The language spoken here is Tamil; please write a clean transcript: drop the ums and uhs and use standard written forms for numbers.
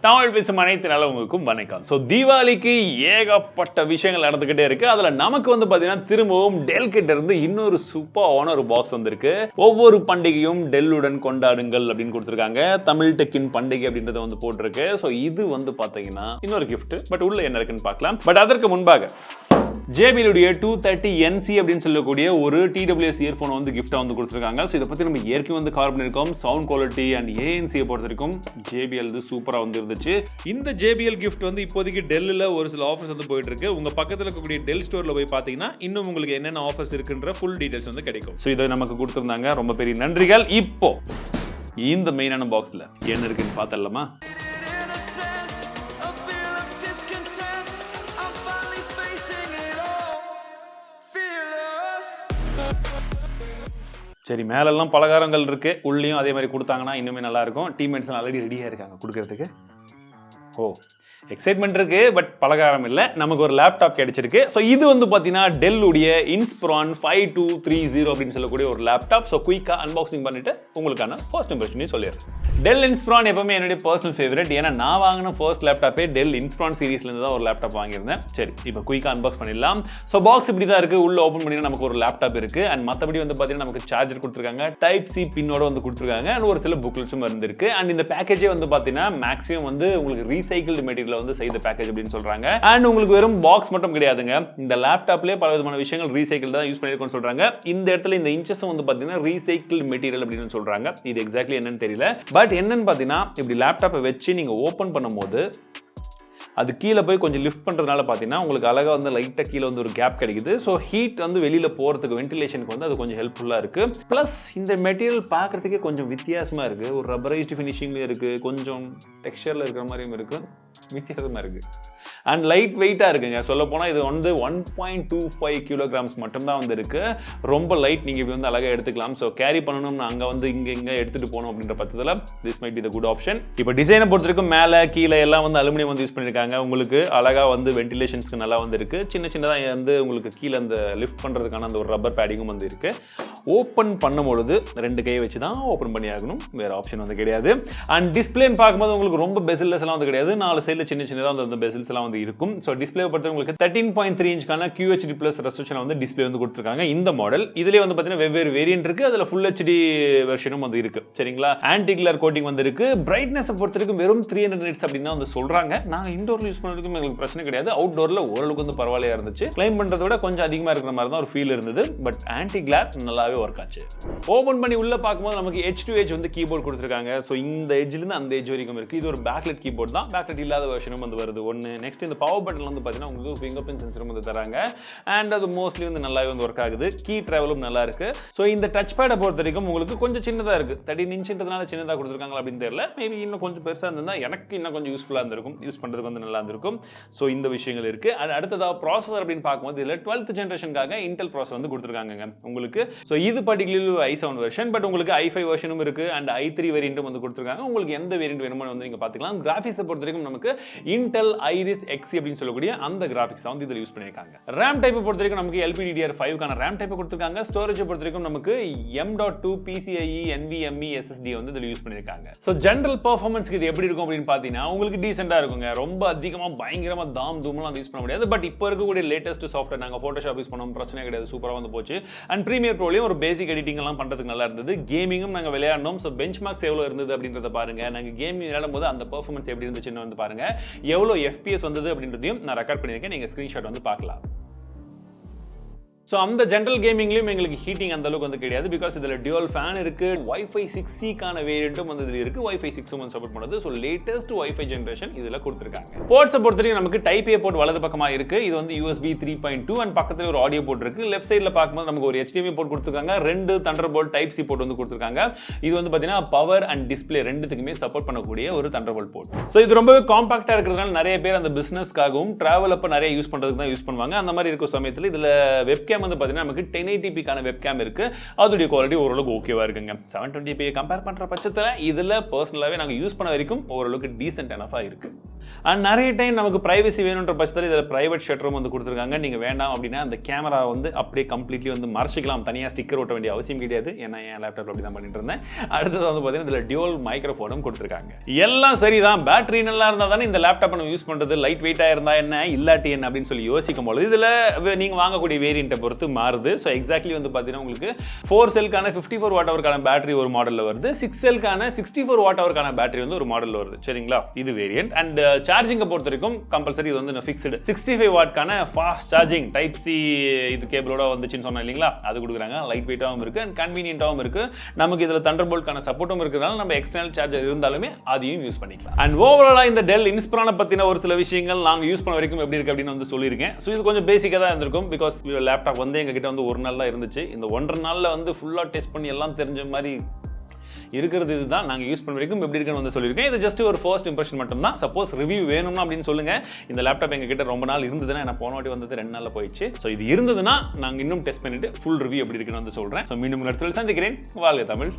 தமிழ் பேசும் அனைத்து நல்லவங்களுக்கும் வணக்கம். ஸோ தீபாவளிக்கு ஏகப்பட்ட விஷயங்கள் நடந்துகிட்டே இருக்கு. அதுல நமக்கு வந்து பாத்தீங்கன்னா திரும்பவும் டெல் கிட்ட இருந்து இன்னொரு சூப்பரான ஒரு பாக்ஸ் வந்திருக்கு. ஒவ்வொரு பண்டிகையும் டெல்லுடன் கொண்டாடுங்கள் அப்படின்னு கொடுத்துருக்காங்க. தமிழ் டெக்கின் பண்டிகை அப்படின்றத வந்து போட்டிருக்கு. ஸோ இது வந்து பாத்தீங்கன்னா இன்னொரு கிஃப்ட். பட் உள்ள என்ன இருக்குன்னு பார்க்கலாம். பட் அதற்கு முன்பாக JBL-உடைய 230NC அப்படின்னு சொல்லக்கூடிய ஒரு TWS இயர்ஃபோன் வந்து கிஃப்டா வந்து கொடுத்துருக்காங்க. ஸோ இதை பத்தி நம்ம ஏற்கனவே வந்து கவர் பண்ணியிருக்கோம். சவுண்ட் குவாலிட்டி அண்ட் ANC-யை பொறுத்த வரைக்கும் JBL சூப்பரா வந்து இருந்துச்சு. இந்த JBL கிஃப்ட் வந்து இப்போதைக்கு டெல்லில் ஒரு சில ஆஃபர்ஸ் வந்து போயிட்டு இருக்கு. உங்க பக்கத்தில் இருக்கக்கூடிய டெல் ஸ்டோர்ல போய் பார்த்தீங்கன்னா இன்னும் உங்களுக்கு என்னென்ன ஆஃபர்ஸ் இருக்குன்ற ஃபுல் டீடைல்ஸ் வந்து கிடைக்கும். ஸோ இதை நமக்கு கொடுத்துருந்தாங்க. ரொம்ப பெரிய நன்றிகள். இப்போ இந்த மெயினான பாக்ஸ்ல என்ன இருக்குன்னு பார்த்தலாமா? சரி, மேலெல்லாம் பலகாரங்கள் இருக்கு. உள்ளேயும் அதே மாதிரி கொடுத்தாங்கன்னா இன்னுமே நல்லா இருக்கும். டீம்மேட்ஸ் ஆல்ரெடி ரெடியா இருக்காங்க கொடுக்கறதுக்கு. ஓ, எக்ஸைட்மெண்ட் இருக்கு. பட் பலகாரம் இல்லை, நமக்கு ஒரு லேப்டாப் கிடைச்சிருக்கு. ஸோ இது வந்து பார்த்தீங்கன்னா டெல்லுடைய இன்ஸ்பிரான் 5230 அப்படின்னு சொல்லக்கூடிய ஒரு லேப்டாப். ஸோ குயிக்காக அன்பாக்சிங் பண்ணிட்டு உங்களுக்கான ஃபர்ஸ்ட் இம்ப்ரெஷனையும் சொல்லிடுறேன். டெல் இன்ஸ்பிரான் எப்பவுமே என்னுடைய பர்சனல் ஃபேவரட். ஏன்னா நான் வாங்கின ஃபர்ஸ்ட் லேப்டாப்பே டெல் இன்ஸ்பிரான் சீரீஸ்லேருந்து தான் ஒரு லேப்டாப் வாங்கியிருந்தேன். சரி, இப்போ குயிக்காக அன்பாக்ஸ் பண்ணிடலாம். ஸோ பாக்ஸ் இப்படி தான் இருக்கு. உள்ள ஓப்பன் பண்ணினா நமக்கு ஒரு லேப்டாப் இருக்கு. அண்ட் மற்றபடி வந்து பார்த்தீங்கன்னா நமக்கு சார்ஜர் கொடுத்துருக்காங்க. டைப் சி பின்னோட வந்து கொடுத்துருக்காங்க. அண்ட் ஒரு சில புக்லெட்ஸும் இருந்திருக்கு. அண்ட் இந்த பேக்கேஜே வந்து பார்த்தீங்கன்னா மேக்ஸிமம் வந்து உங்களுக்கு ரீசைக்கிள்டு மெட்டீரியல் வந்து செய்த பேக்கேஜ் அப்படின்னு சொல்றாங்க. அண்ட் உங்களுக்கு வெறும் பாக்ஸ் மட்டும் கிடையாதுங்க. இந்த லேப்டாப்லயே பல விதமான விஷயங்கள் ரீசைக்கிள் தான் யூஸ் பண்ணிருக்கோம்னு சொல்றாங்க. இந்த இடத்துல இந்த இன்ச்சஸும் வந்து பாத்தீங்கன்னா ரீசைக்கிள் மெட்டீரியல் அப்படின்னு சொல்றாங்க. இது எக்ஸாக்ட்லி என்னன்னு தெரியல. பட் என்னன்னு பாத்தீங்கன்னா இப்படி லேப்டாப்பை வச்சு நீங்க ஓபன் பண்ணும்போது அது கீழே போய் கொஞ்சம் லிஃப்ட் பண்ணுறதுனால பார்த்தீங்கன்னா உங்களுக்கு அழகாக வந்து லைட்டாக கீழே வந்து ஒரு கேப் கிடைக்குது. ஸோ ஹீட் வந்து வெளியில் போகிறதுக்கு வென்டிலேஷனுக்கு வந்து அது கொஞ்சம் ஹெல்ப்ஃபுல்லாக இருக்குது. ப்ளஸ் இந்த மெட்டீரியல் பார்க்குறதுக்கே கொஞ்சம் வித்தியாசமாக இருக்குது. ஒரு ரப்பரைஸ்டு ஃபினிஷிங்லேயும் இருக்குது, கொஞ்சம் டெக்ஸ்சரில் இருக்கிற மாதிரியும் இருக்குது, வித்தியாசமாக இருக்குது. அண்ட் லைட் வெயிட்டாக இருக்குங்க. சொல்ல போனால் இது வந்து 1.25 கிலோகிராம்ஸ் மட்டும்தான் வந்து இருக்குது. ரொம்ப லைட். நீங்கள் இப்படி வந்து அழகாக எடுத்துக்கலாம். ஸோ கேரி பண்ணணும்னு அங்கே வந்து இங்கே எடுத்துகிட்டு போகணும் அப்படின்ற பட்சத்தில் this might be the good option. இப்போ டிசைனை பொறுத்த வரைக்கும் மேலே கீழே எல்லாம் வந்து அலுமினியம் வந்து யூஸ் பண்ணியிருக்காங்க. உங்களுக்கு அழகாக வந்து வென்டிலேஷன்ஸ்க்கு நல்லா வந்து இருக்குது. சின்ன சின்னதாக வந்து உங்களுக்கு கீழே அந்த லிஃப்ட் பண்ணுறதுக்கான அந்த ஒரு ரப்பர் பேடிங்கும் வந்து இருக்குது. ஓப்பன் பண்ணும்பொழுது 2 கையை வச்சு தான் ஓப்பன் பண்ணி ஆகணும். வேறு ஆப்ஷன் வந்து கிடையாது. அண்ட் டிஸ்பிளேன்னு பார்க்கும்போது உங்களுக்கு ரொம்ப பெசில்ஸ் எல்லாம் வந்து கிடையாது. 4 சைடில் சின்ன சின்னதாக அந்த பெசில்ஸ் எல்லாம் வந்து இருக்கும். ஸோ டிஸ்பிளே பொறுத்த உங்களுக்கு 13.3 இன்ச்க்கான QHD ப்ளஸ் ரெசல்யூஷன் வந்து டிஸ்பிளே வந்து கொடுத்துருக்காங்க. இந்த மாடல் இதுலேயே வந்து பார்த்தீங்கன்னா வெவ்வேறு வேரியன்ட் இருக்குது. அதில் ஃபுல் HD வெர்ஷனும் வந்து இருக்குது. சரிங்களா? ஆன்டி கிளர் கோட்டிங் வந்து இருக்குது. பிரைட்னஸை பொறுத்த வரைக்கும் வெறும் 300 nits அப்படின்னு வந்து சொல்கிறாங்க. நாங்கள் இண்டோரில் யூஸ் பண்ணுறதுக்கும் எங்களுக்கு பிரச்சனை கிடையாது. அவுட்டோரில் ஓரளவுக்கு வந்து பரவாயில்லையா இருந்துச்சு. கிளைம் பண்ணுறத விட கொஞ்சம் அதிகமாக இருக்கிற மாதிரி தான் ஒரு ஃபீல் இருந்தது. பட் ஆன்டி கிளர் நல்லாவே ஒர்க் ஆச்சு. ஓப்பன் பண்ணி உள்ள பார்க்கும்போது நமக்கு edge to edge வந்து கீபோர்ட் கொடுத்துருக்காங்க. ஸோ இந்த எட்ஜ்லேருந்து அந்த எட்ஜ் வரைக்கும் இருக்குது. இது ஒரு பேக்லெட் கீபோர்ட் தான். பேக்லெட் இல்லாத வெர்ஷனும் வந்து வருது. ஒன்று நெக்ஸ்ட் இந்த பவர் பட்டன் வந்து பார்த்தீங்கன்னா உங்களுக்கு ஃபிங்கர் பிரிண்ட் சென்சரும் வந்து தராங்க. அண்ட் அது மோஸ்ட்லி வந்து நல்லாவே வந்து ஒர்க் ஆகுது. கீ ட்ராவலும் நல்லா இருக்கு. ஸோ இந்த டச் பேடை பொறுத்த வரைக்கும் உங்களுக்கு கொஞ்சம் சின்னதாக இருக்குது. 13 இன்ச்ன்றதுனால சின்னதாக கொடுத்துருக்காங்க அப்படின்னு தெரியல. மேபி இன்னும் கொஞ்சம் பெருசாக இருந்திருந்தா எனக்கு இன்னும் கொஞ்சம் யூஸ்ஃபுல்லாக இருந்திருக்கும். யூஸ் பண்ணுறதுக்கு வந்து நல்லா இருந்திருக்கும். ஸோ இந்த விஷயங்கள் இருக்கு. அண்ட் அடுத்ததாக ப்ராசஸர் அப்படின்னு பார்க்கும்போது இதில் 12th ஜென்ரேஷனுக்காக இன்டெல் ப்ராசஸர் வந்து கொடுத்துருக்காங்க உங்களுக்கு. ஸோ இது பர்டிகுலர்லி i7 வெர்ஷன். பட் உங்களுக்கு i5 வெர்ஷனும் இருக்கு. அண்ட் i3 வேரியண்ட்டும் வந்து கொடுத்துருக்காங்க. உங்களுக்கு எந்த வேரியண்ட் வேணுமோ வந்து நீங்க பார்த்துக்கலாம். கிராஃபிக்ஸை பொறுத்த வரைக்கும் நமக்கு இன்டெல் ஐரிஸ் Xe அப்படின்னு சொல்லக்கூடிய அந்த கிராஃபிக்ஸ் தான் வந்து இதில் யூஸ் பண்ணியிருக்காங்க. RAM டைப்பை பொறுத்த வரைக்கும் நமக்கு LPDDR5க்கான RAM டைப்பை கொடுத்துருக்காங்க. ஸ்டோரேஜை பொறுத்த வரைக்கும் நமக்கு M.2 PCIe NVMe SSD வந்து இதில் யூஸ் பண்ணியிருக்காங்க. ஸோ ஜென்ரல் பெர்ஃபார்மன்ஸ்க்கு இது எப்படி இருக்கும் அப்படின்னு பார்த்தீங்கன்னா உங்களுக்கு டீசெண்டாக இருக்குங்க. ரொம்ப அதிகமாக பயங்கரமாக தாம் தூமெல்லாம் யூஸ் பண்ண முடியாது. பட் இப்போ இருக்கக்கூடிய லேட்டஸ்ட் சாஃப்ட்வேர் நாங்கள் ஃபோட்டோஷாப் யூஸ் பண்ணோம், பிரச்சனை கிடையாது, சூப்பராக வந்து போச்சு. அண்ட் ப்ரீமியர் ப்ரோலையும் ஒரு பேசிக் எடிட்டிங் எல்லாம் பண்ணுறதுக்கு நல்லா இருந்தது. கேமிங்கும் நாங்கள் விளையாடணும். ஸோ பெஞ்ச் மார்க்ஸ் எவ்வளோ இருந்தது அப்படின்றத பாருங்க. நாங்கள் கேமிங் விளையாடும் போது அந்த பெர்ஃபார்மன்ஸ் எப்படி இருந்துச்சுன்னு வந்து பாருங்க. எவ்வளோ FPS வந்தது அப்படின்றதையும் நான் ரெக்கார்ட் பண்ணியிருக்கேன். நீங்கள் ஸ்க்ரீன்ஷாட் வந்து பார்க்கலாம். ஸோ அந்த ஜென்ரல் கேமிங்லையும் எங்களுக்கு ஹீட்டிங் அந்த அளவுக்கு வந்து கிடையாது. பிகாஸ் இதில் டியூவல் ஃபேன் இருக்கு. Wi-Fi 6Eக்கான வேரியண்ட்டும் வந்து இதில் இருக்கு. Wi-Fi 6 வந்து சப்போர்ட் பண்ணுது. ஸோ லேட்டஸ்ட் Wi-Fi ஜென்ரேஷன் இதில் கொடுத்துருக்காங்க. போர்ட்ஸை பொறுத்தவரைக்கும் நமக்கு டைப் A போர்ட் வலது பக்கமாக இருக்கு. இது வந்து USB 3.2 அண்ட் பக்கத்தில் ஒரு ஆடியோ போர்ட் இருக்கு. லெஃப்ட் சைடில் பார்க்கும்போது நமக்கு ஒரு HDMI போர்ட் கொடுத்துருக்காங்க. 2 Thunderbolt டைப் C போர்ட் வந்து கொடுத்துருக்காங்க. இது வந்து பார்த்தீங்கன்னா பவர் அண்ட் டிஸ்பிளே ரெண்டுத்துக்குமே சப்போர்ட் பண்ணக்கூடிய ஒரு Thunderbolt போர்ட். ஸோ இது ரொம்பவே காம்பாக்டாக இருக்கிறதுனால நிறைய பேர் அந்த பிசினஸ்க்காகவும் டிராவல் அப்போ நிறைய யூஸ் பண்ணுறதுக்கு தான் யூஸ் பண்ணுவாங்க. அந்த மாதிரி இருக்கிற சமயத்தில் இதில் வெப்கேம் வந்து பார்த்தீங்கன்னா நமக்கு 1080pக்கான வெப்கேம் இருக்கு. அதோட குவாலிட்டி ஓரளவுக்கு ஓகேவா இருக்குங்க. 720p கம்பேர் பண்ற பட்சத்தில் இதுல பர்சனலாவே நாங்க யூஸ் பண்ண வரைக்கும் ஓரளவுக்கு டீசென்ட் எனஃபா இருக்கு. அண்ட் நிறைய டைம் நமக்கு பிரைவசி வேணுன்ற பட்சத்தில் இதில் பிரைவேட் ஷட்டரும் வந்து கொடுத்துருக்காங்க. நீங்கள் வேண்டாம் அப்படின்னா அந்த கேமரா வந்து அப்படியே கம்ப்ளீட்லி வந்து மறைச்சிக்கலாம். தனியாக ஸ்டிக்கர் ஒட்ட வேண்டிய அவசியம் கிடையாது. ஏன்னா என் லேப்டாப் அப்படி தான் பண்ணிட்டு இருந்தேன். அடுத்தது வந்து பார்த்தீங்கன்னா இதில் டியூவல் மைக்ரோஃபோனும் கொடுத்துருக்காங்க. எல்லாம் சரிதான், பேட்டரி நல்லா இருந்தால் தானே இந்த லேப்டாப் நம்ம யூஸ் பண்ணுறது. லைட் வெயிட்டாக இருந்தால் என்ன, இல்லாட்டி என்ன அப்படின்னு சொல்லி யோசிக்கும் போது இதில் நீங்கள் வாங்கக்கூடிய வேரியண்ட்டை பொறுத்து மாறுது. ஸோ எக்ஸாக்ட்லி வந்து பார்த்தீங்கன்னா உங்களுக்கு 4 செல்கான 54 வாட் ஹவருக்கான பேட்டரி ஒரு மாடலில் வருது, 6 செல்கான 64 வாட் ஹவருக்கான பேட்டரி வந்து ஒரு மாடலில் வருது. சரிங்களா, இது வேரியன்ட். அண்ட் சார்ஜிங்கை பொறுத்த வரைக்கும் கம்பல்சரி இது வந்து ஃபிக்ஸ்டு 65 வாட்கான ஃபாஸ்ட் சார்ஜிங் டைப் சி இது கேபிளோட வந்துச்சுன்னு சொன்னேன் இல்லைங்களா, அது கொடுக்குறாங்க. லைட் வெயிட்டாகவும் இருக்கு அண்ட் கன்வீனியன்ட்டாகவும் இருக்கு. நமக்கு இதில் தண்டர்போல்ட்கான சப்போர்ட்டும் இருக்கிறதுனால நம்ம எக்ஸ்டர்னல் சார்ஜர் இருந்தாலுமே அதையும் யூஸ் பண்ணிக்கலாம். அண்ட் ஓவராலாக இந்த டெல் இன்ஸ்பிரானை பற்றின ஒரு சில விஷயங்கள் நாங்கள் யூஸ் பண்ண வரைக்கும் எப்படி இருக்கு அப்படின்னு வந்து சொல்லியிருக்கேன். ஸோ இது கொஞ்சம் பேசிக்காக தான் இருந்திருக்கும். பிகாஸ் லேப்டாப் வந்து எங்ககிட்ட வந்து ஒரு நாள் தான் இருந்துச்சு. இந்த 1.5 நாளில் வந்து ஃபுல்லாக டெஸ்ட் பண்ணி எல்லாம் தெரிஞ்ச மாதிரி இருக்கிறது. இதுதான் நாங்கள் யூஸ் பண்ண வரைக்கும் எப்படி இருக்குன்னு வந்து சொல்லியிருக்கேன். இது ஜஸ்ட் ஒரு ஃபர்ஸ்ட் இம்ப்ரெஷன் மட்டும் தான். சப்போஸ் ரிவ்யூ வேணும்னா அப்படின்னு சொல்லுங்க. இந்த லேப்டாப் எங்ககிட்ட ரொம்ப நாள் இருந்ததுன்னா, நான் போன வாட்டி வந்தது 2 நாளில் போயிடுச்சு. ஸோ இது இருந்ததுன்னா நாங்கள் இன்னும் டெஸ்ட் பண்ணிட்டு ஃபுல் ரிவ்யூ எப்படி இருக்குன்னு வந்து சொல்கிறேன். ஸோ மீண்டும் இடத்துல சந்திக்கிறேன். வாழ்க தமிழ்.